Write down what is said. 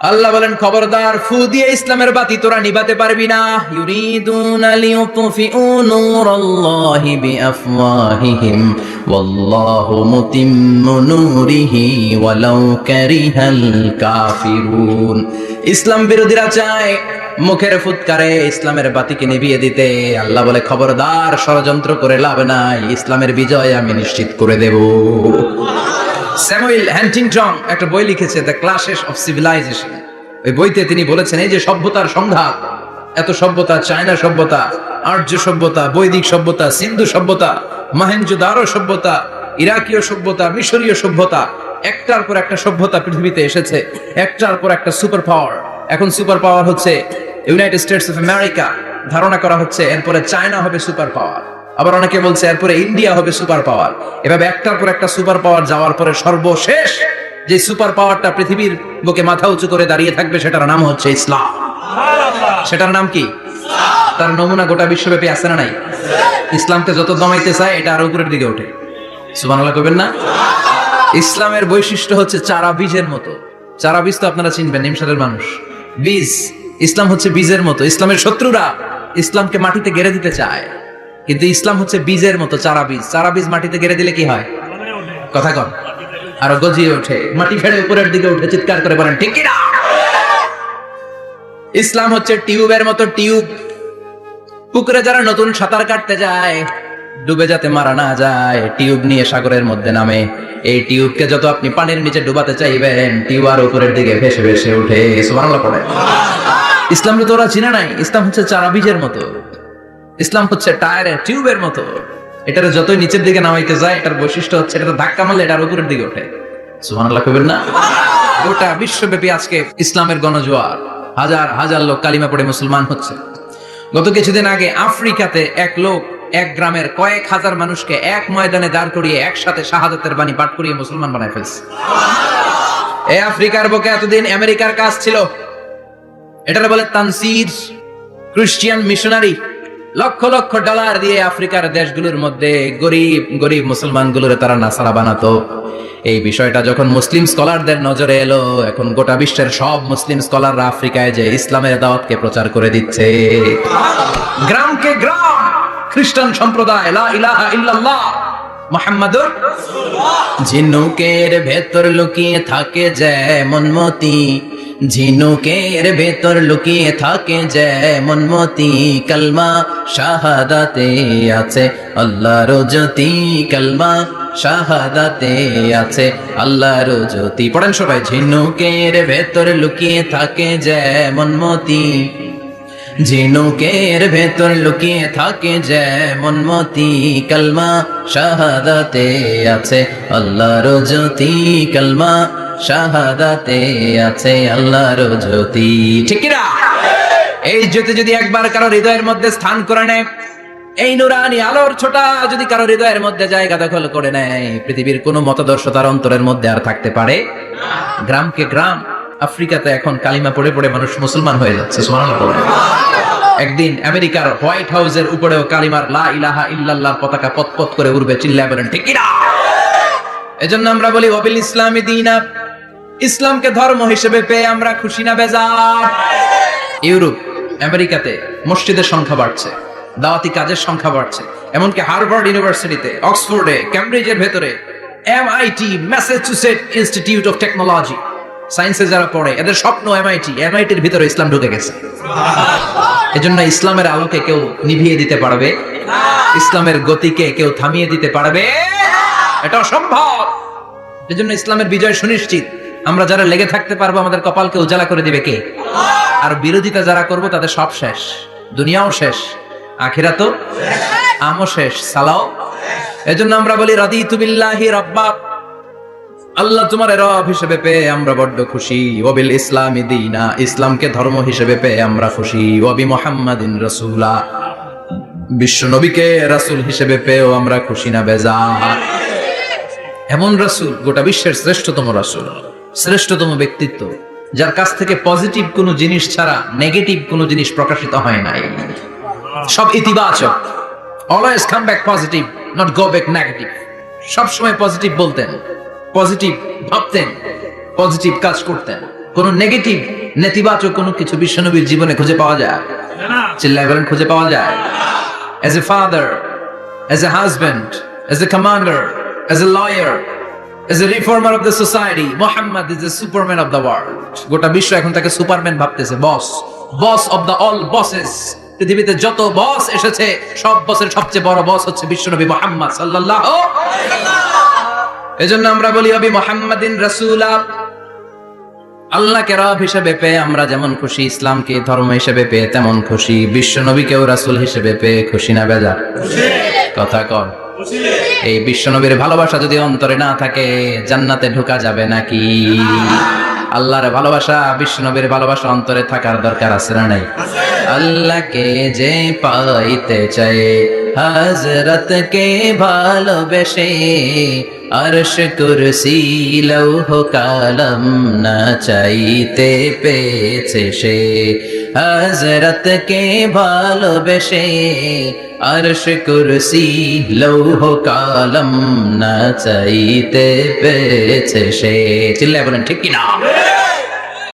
আল্লাহ বলেন, খবরদার, ফু দিয়ে ইসলামের বাতি তোরা নিভাতে পারবি না। ইউরিদুনা লিইউতফিউ নূরাল্লাহি বিআফওয়াহিহিম ওয়াল্লাহু মুতিম্মু নূরিহি ওয়ালাউ কারিহাল কাফিরুন। ইসলাম বিরোধীরা চায় মুখের ফুৎকারে ইসলামের বাতিকে নিভিয়ে দিতে। আল্লাহ বলে, খবরদার, ষড়যন্ত্র করে লাভ নাই, ইসলামের বিজয় আমি নিশ্চিত করে দেব। স্যামুয়েল হ্যান্টিংটন একটা বই লিখেছে, দ্য ক্লাশেস অফ সিভিলাইজেশন। ওই বইতে তিনি বলেছেন, এই যে সভ্যতার সংঘাত, এত সভ্যতা, চায়না সভ্যতা, আর্য সভ্যতা, বৈদিক সভ্যতা, সিন্ধু সভ্যতা, মহেঞ্জোদারো সভ্যতা, ইরাকীয় সভ্যতা, মিশরীয় সভ্যতা, একটার পর একটা সভ্যতা পৃথিবীতে এসেছে, একটার পর একটা সুপার পাওয়ার। এখন সুপার পাওয়ার হচ্ছে ইউনাইটেড স্টেটস অফ আমেরিকা, ধারণা করা হচ্ছে এরপরে চায়না হবে সুপার পাওয়ার, আবার অনেকে বলছে এরপরে ইন্ডিয়া হবে সুপার পাওয়ার। এভাবে একটার পর একটা সুপার পাওয়ার যাওয়ার পরে সর্বশেষ যে সুপার পাওয়ারটা পৃথিবীর বুকে মাথা উঁচু করে দাঁড়িয়ে থাকবে, সেটার নাম হচ্ছে ইসলাম। সেটার নাম কি? তার নমুনা গোটা বিশ্বব্যাপী আছে না নাই? ইসলামকে যত দমাইতে চায়, এটা আরো উপরের দিকে ওঠে। সুবহানাল্লাহ কইবেন না? ইসলামের বৈশিষ্ট্য হচ্ছে চারা বীজের মতো। চারা বীজ তো আপনারা চিনবেন, নিমসারের মানুষ। বীজ, ইসলাম হচ্ছে বীজের মতো। ইসলামের শত্রুরা ইসলামকে মাটিতে গেড়ে দিতে চায়, কিন্তু ইসলাম হচ্ছে বীজের মতো, চারা বীজ। চারা বীজ মাটিতে গেড়ে দিলে কি হয়? কথা কন, আরো গজিয়ে ওঠে, মাটি ফেড়ে উপরের দিকে উঠে চিৎকার করে বলেন, ঠিক কিনা? ইসলাম হচ্ছে টিউবের মতো। টিউব, পুকুরে যারা নতুন সাঁতার কাটতে যায়, ডুবে যাতে মারা না যায়, টিউব নিয়ে সাগরের মধ্যে নামে। এই টিউবকে যত আপনি পানির নিচে ডুবাতে চাইবেন, টিউব আর উপরের দিকে ভেসে ভেসে উঠে। সুবহানাল্লাহ পড়ে। ইসলামকে তো ওরা চিনে নাই। ইসলাম হচ্ছে চারা বীজের মতো। ইসলাম হচ্ছে টায়ারের টিউবের মতো। এটার যতই নিচের দিকে নামাইতে যায়, এটার বৈশিষ্ট্য হচ্ছে এটা ধাক্কা মারলে এটার উপরের দিকে ওঠে। সুবহানাল্লাহ কইবেন না? গোটা বিশ্বব্যাপী আজকে ইসলামের গণজোয়ার, হাজার হাজার লোক কালিমা পড়ে মুসলমান হচ্ছে। গত কিছুদিন আগে আফ্রিকাতে এক লোক এক গ্রামের কয়েক হাজার মানুষকে এক ময়দানে দাঁড় করিয়ে একসাথে শাহাদাতের বাণী পাঠ করিয়ে মুসলমান বানায় ফেলছে। এই আফ্রিকার বুকে এতদিন আমেরিকার কাজ ছিল, এটারে বলে তানসীর, Christian missionary. Lakh lakh dollar দিয়ে আফ্রিকার দেশগুলোর মধ্যে গরিব গরিব মুসলমানগুলোরে তারা নাসারা বানাতো। এই বিষয়টা যখন মুসলিম স্কলারদের নজরে এলো, এখন গোটা বিশ্বের সব মুসলিম স্কলাররা আফ্রিকায় যে ইসলামের দাওয়াতকে প্রচার করে দিচ্ছে। গ্রামকে গ্রাম খ্রিস্টান সম্প্রদায় লা ইলাহা ইল্লাল্লাহ মুহাম্মাদুর রাসূলুল্লাহ। ঝিনুকের ভেতর লুকিয়ে থাকে যেমন মতি, ঝিনুকের ভেতর লুকিয়ে থাকে যেমন মতি, কালমা শাহাদাতে আছে আল্লাহর জ্যোতি, কালমা শাহাদাতে আছে আল্লাহর জ্যোতি। পড়েন সবাই, ঝিনুকের ভেতর লুকিয়ে থাকে যেমন মতি, ঝিনুকের ভেতর লুকিয়ে থাকে যেমন মতি, কালমা শাহাদাতে আছে আল্লাহর জ্যোতি, কালমা শাহাদাতে আছে আল্লাহর জ্যোতি। ঠিক কিনা? এই জ্যোতি যদি একবার কারো হৃদয়ের মধ্যে স্থান করে নেয়, এই নুরানি আলোর ছোটা যদি কারো হৃদয়ের মধ্যে জায়গা দখল করে নেয়, পৃথিবীর কোনো মতাদর্শ তার অন্তরের মধ্যে আর থাকতে পারে না। গ্রামকে গ্রাম আফ্রিকাতে এখন কালিমা পড়ে পড়ে মানুষ মুসলমান হয়ে যাচ্ছে। সুবহানাল্লাহ। একদিন আমেরিকার হোয়াইট হাউসের উপরেও কালিমার লা ইলাহা ইল্লাল্লাহ পতাকা পতপত করে উড়বে। চিল্লায় বলেন, ঠিক কিনা? এজন্য আমরা বলি, ওয়াবিল ইসলামি দীনা, ইসলামকে ধর্ম হিসেবে পেয়ে আমরা খুশি না বেজার? ইউরোপ, আমেরিকাতে মসজিদের সংখ্যা বাড়ছে, দাওয়াতি কাজের সংখ্যা বাড়ছে। এমনকি হার্ভার্ড ইউনিভার্সিটিতে, অক্সফোর্ডে, ক্যামব্রিজের ভেতরে, MIT, Massachusetts institute of technology, সায়েন্সে যারা পড়ে, এদের স্বপ্ন এমআইটির ভিতরে ইসলাম ঢুকে গেছে। এজন্য ইসলামের আলোকে কেউ নিভিয়ে দিতে পারবে? ইসলামের গতিকে কেউ থামিয়ে দিতে পারবে? এটা অসম্ভব। এজন্য ইসলামের বিজয় সুনিশ্চিত। আমরা যারা লেগে থাকতে পারবো, আমাদের কপালকে উজালা করে দিবে কে? আর বিরোধিতা যারা করবো, তাদের সব শেষ, দুনিয়াও শেষ, আখিরাতও আমও শেষ, সালাও। এজন্য আমরা বলি, রাদিতু বিল্লাহি রাব্বা, আল্লাহ তোমার রব হিসেবে পেয়ে আমরা বড্ড খুশি। ওয়াবিল ইসলামি দীনা, ইসলামকে ধর্ম হিসেবে পেয়ে আমরা খুশি। ওয়াবি মুহাম্মাদিন রাসূলা, বিশ্ব নবীকে রাসূল হিসেবে পেয়েও আমরা খুশি না বেজার? এমন রাসূল, গোটা বিশ্বের শ্রেষ্ঠতম রাসূল, শ্রেষ্ঠতম ব্যক্তিত্ব, যার কাছ থেকে পজিটিভ কোনো জিনিস ছাড়া নেগেটিভ কোনো জিনিস প্রকাশিত হয় নাই। সব ইতিবাচক, always come back positive, not go back negative. সব সময় পজিটিভ বলতেন, পজিটিভ ভাবতেন, পজিটিভ কাজ করতেন, কোন নেগেটিভ নেতিবাচক কোনো কিছু বিশ্বনবীর জীবনে খুঁজে পাওয়া যায়? চিল্লায় বলেন, খুঁজে পাওয়া যায়? As a father, as a husband, as a commander, as a lawyer, as a reformer of the society, Muhammad is the superman of the world. গোটা বিশ্ব এখন তাকে সুপারম্যান ভাবতেছে, বস অফ দ্য অল বসেস। পৃথিবীতে যত বস এসেছে সব বসের সবচেয়ে বড় বস হচ্ছে বিশ্বনবী মুহাম্মদ সাল্লাল্লাহু আলাইহি ওয়াসাল্লাম। এজন্য আমরা বলি নবী মুহাম্মাদিন রাসূলা। আল্লাহকে রব হিসেবে পেয়ে আমরা যেমন খুশি, ইসলামকে ধর্ম হিসেবে পেয়ে তেমন খুশি, বিশ্ব নবীকেও রাসূল হিসেবে পেয়ে খুশি না বেজা? কথা কর। এই বিশ্ব নবীর ভালোবাসা যদি অন্তরে না থাকে জান্নাতে ঢোকা যাবে নাকি? আল্লাহর ভালোবাসা, বিশ্ব নবীর ভালোবাসা অন্তরে থাকার দরকার আছে না নাই? আল্লাহকে যে পাইতে চায় হযরত কে ভালোবেসে, আরশ কুরসি লৌহ কালাম না চাইতে পেয়েছে সে। হযরত কে ভালোবেসে, আরশ কুরসি লৌহ কালাম না চাইতে পেয়েছে সে। চিল্লায় বলেন ঠিক কিনা?